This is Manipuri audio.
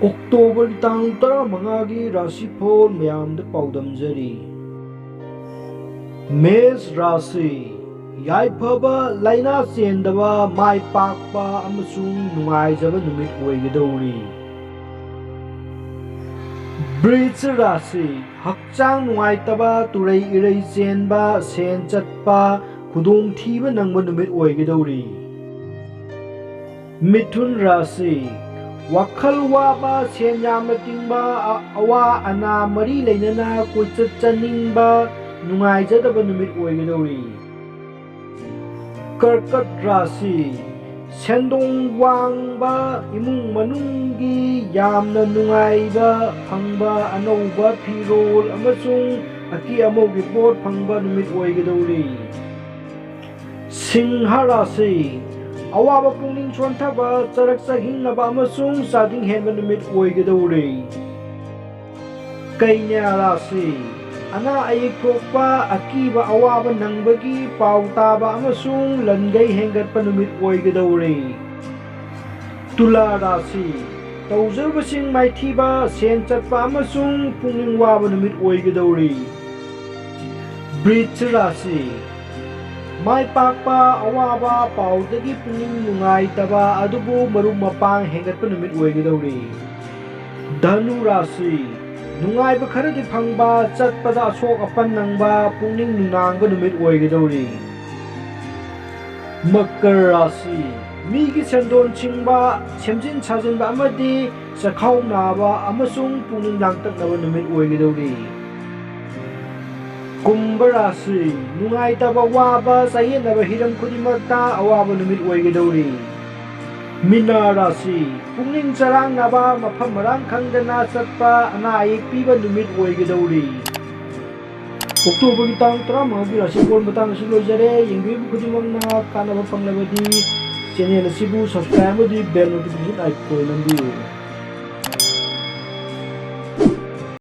ꯑꯣꯛꯇꯣꯕꯔ ꯇꯥꯡ 15ꯒꯤ ꯔꯥꯁꯤꯐꯣꯜ ꯃꯌꯥꯝꯗ ꯄꯥꯎꯗꯝꯖꯔꯤ꯫ ꯃꯦꯁ ꯔꯥꯁꯤ ꯌꯥꯏꯐꯕ, ꯂꯩꯅꯥ ꯆꯦꯟꯗꯕ, ꯃꯥꯏ ꯄꯥꯛꯄ ꯑꯃꯁꯨꯡ ꯅꯨꯡꯉꯥꯏꯖꯕ ꯅꯨꯃꯤꯠ ꯑꯣꯏꯒꯗꯧꯔꯤ꯫ ꯕ꯭ꯔꯤꯖ ꯔꯥꯁꯤ ꯍꯛꯆꯥꯡ ꯅꯨꯡꯉꯥꯏꯇꯕ, ꯇꯨꯔꯩ ꯏꯔꯩ ꯆꯦꯟꯕ, ꯁꯦꯟ ꯆꯠꯄ, ꯈꯨꯗꯣꯡꯊꯤꯕ ꯅꯪꯕ ꯅꯨꯃꯤꯠ ꯑꯣꯏꯒꯗꯧꯔꯤ꯫ ꯃꯤꯊꯨꯟ ꯔꯥꯁꯤ ꯋꯥꯈꯜ ꯋꯥꯕ, ꯁꯦꯟ ꯌꯥꯝꯅ ꯇꯤꯡꯕ, ꯑꯋꯥ ꯑꯅꯥ ꯃꯔꯤ ꯂꯩꯅꯅ ꯀꯣꯏꯆꯠ ꯆꯠꯅꯤꯡꯕ, ꯅꯨꯡꯉꯥꯏꯖꯗꯕ ꯅꯨꯃꯤꯠ ꯑꯣꯏꯒꯗꯧꯔꯤ꯫ ꯀꯔꯀꯠ ꯔꯥꯁꯤ ꯁꯦꯟꯗꯣꯡ ꯋꯥꯡꯕ, ꯏꯃꯨꯡ ꯃꯅꯨꯡꯒꯤ ꯌꯥꯝꯅ ꯅꯨꯡꯉꯥꯏꯕ ꯐꯪꯕ, ꯑꯅꯧꯕ ꯐꯤꯔꯣꯜ ꯑꯃꯁꯨꯡ ꯑꯀꯤ ꯑꯃꯧꯒꯤ ꯄꯣꯠ ꯐꯪꯕ ꯅꯨꯃꯤꯠ ꯑꯣꯏꯒꯗꯧꯔꯤ꯫ ꯁꯤꯡꯍ ꯔꯥꯁꯤ ꯑꯋꯥꯕ ꯄꯨꯛꯅꯤꯡ ꯁꯣꯟꯊꯕ, ꯆꯔꯛ ꯆꯍꯤꯡꯅꯕ ꯑꯃꯁꯨꯡ ꯆꯥꯗꯤꯡ ꯍꯦꯟꯕ ꯅꯨꯃꯤꯠ ꯑꯣꯏꯒꯗꯧꯔꯤ꯫ ꯀꯩꯅ꯭ꯌꯥ ꯔꯥꯁꯤ ꯑꯅꯥ ꯑꯌꯦꯛ ꯊꯣꯛꯄ, ꯑꯀꯤꯕ ꯑꯋꯥꯕ ꯅꯪꯕꯒꯤ ꯄꯥꯎ ꯇꯥꯕ ꯑꯃꯁꯨꯡ ꯂꯟꯒꯩ ꯍꯦꯟꯒꯠꯄ ꯅꯨꯃꯤꯠ ꯑꯣꯏꯒꯗꯧꯔꯤ꯫ ꯇꯨꯂꯥ ꯔꯥꯁꯤ ꯇꯧꯖꯔꯨꯕꯁꯤꯡ ꯃꯥꯏꯊꯤꯕ, ꯁꯦꯟ ꯆꯠꯄ ꯑꯃꯁꯨꯡ ꯄꯨꯛꯅꯤꯡ ꯋꯥꯕ ꯅꯨꯃꯤꯠ ꯑꯣꯏꯒꯗꯧꯔꯤ꯫ ꯕ꯭ꯔꯤꯖ ꯔꯥꯁꯤ ꯃꯥꯏ ꯄꯥꯛꯄ, ꯑꯋꯥꯕ ꯄꯥꯎꯗꯒꯤ ꯄꯨꯛꯅꯤꯡ ꯅꯨꯡꯉꯥꯏꯇꯕ ꯑꯗꯨꯕꯨ ꯃꯔꯨꯞ ꯃꯄꯥꯡ ꯍꯦꯟꯒꯠꯄ ꯅꯨꯃꯤꯠ ꯑꯣꯏꯒꯗꯧꯔꯤ꯫ ꯙꯅꯨ ꯔꯥꯁꯤ ꯅꯨꯡꯉꯥꯏꯕ ꯈꯔꯗꯤ ꯐꯪꯕ, ꯆꯠꯄꯗ ꯑꯁꯣꯛ ꯑꯄꯟ ꯅꯪꯕ, ꯄꯨꯛꯅꯤꯡ ꯅꯨꯡꯅꯥꯡꯕ ꯅꯨꯃꯤꯠ ꯑꯣꯏꯒꯗꯧꯔꯤ꯫ ꯃꯀꯔ ꯔꯥꯁꯤ ꯃꯤꯒꯤ ꯁꯦꯟꯗꯣꯟ ꯁꯤꯡꯕ, ꯁꯦꯝꯖꯤꯟ ꯁꯥꯖꯤꯟꯕ ꯑꯃꯗꯤ ꯆꯈꯥꯎ ꯅꯥꯕ ꯑꯃꯁꯨꯡ ꯄꯨꯛꯅꯤꯡ ꯂꯥꯡꯇꯛꯅꯕ ꯅꯨꯃꯤꯠ ꯑꯣꯏꯒꯗꯧꯔꯤ꯫ ꯀꯨꯝꯚ ꯔꯥꯁꯤ ꯅꯨꯡꯉꯥꯏꯇꯕ, ꯋꯥꯕ, ꯆꯌꯦꯠꯅꯕ ꯍꯤꯔꯝ ꯈꯨꯗꯤꯡꯃꯛꯇ ꯑꯋꯥꯕ ꯅꯨꯃꯤꯠ ꯑꯣꯏꯒꯗꯧꯔꯤ꯫ ꯃꯤꯅꯥ ꯔꯥꯁꯤ ꯄꯨꯛꯅꯤꯡ ꯆꯔꯥꯡꯅꯕ, ꯃꯐꯝ ꯃꯔꯥꯡ ꯈꯪꯗꯅ ꯆꯠꯄ, ꯑꯅꯥ ꯑꯌꯦꯛ ꯄꯤꯕ ꯅꯨꯃꯤꯠ ꯑꯣꯏꯒꯗꯧꯔꯤ꯫ ꯑꯣꯛꯇꯣꯕꯔꯒꯤ ꯇꯥꯡ 15ꯒꯤ ꯔꯥꯁꯤꯐꯣꯜ ꯃꯇꯥꯡ ꯑꯁꯤ ꯂꯣꯏꯖꯔꯦ꯫ ꯌꯦꯡꯕꯤꯔꯤꯕ ꯈꯨꯗꯤꯡꯃꯛꯅ ꯀꯥꯟꯅꯕ ꯐꯪꯂꯕꯗꯤ ꯆꯦꯅꯦꯜ ꯑꯁꯤꯕꯨ ꯁꯕꯁꯀ꯭ꯔꯥꯏꯕ ꯑꯃꯗꯤ ꯕꯦꯜ ꯅꯣꯇꯤꯐꯤꯀꯦꯁꯟ ꯑꯥꯏꯀꯣꯟ ꯅꯝꯕꯤꯌꯨ꯫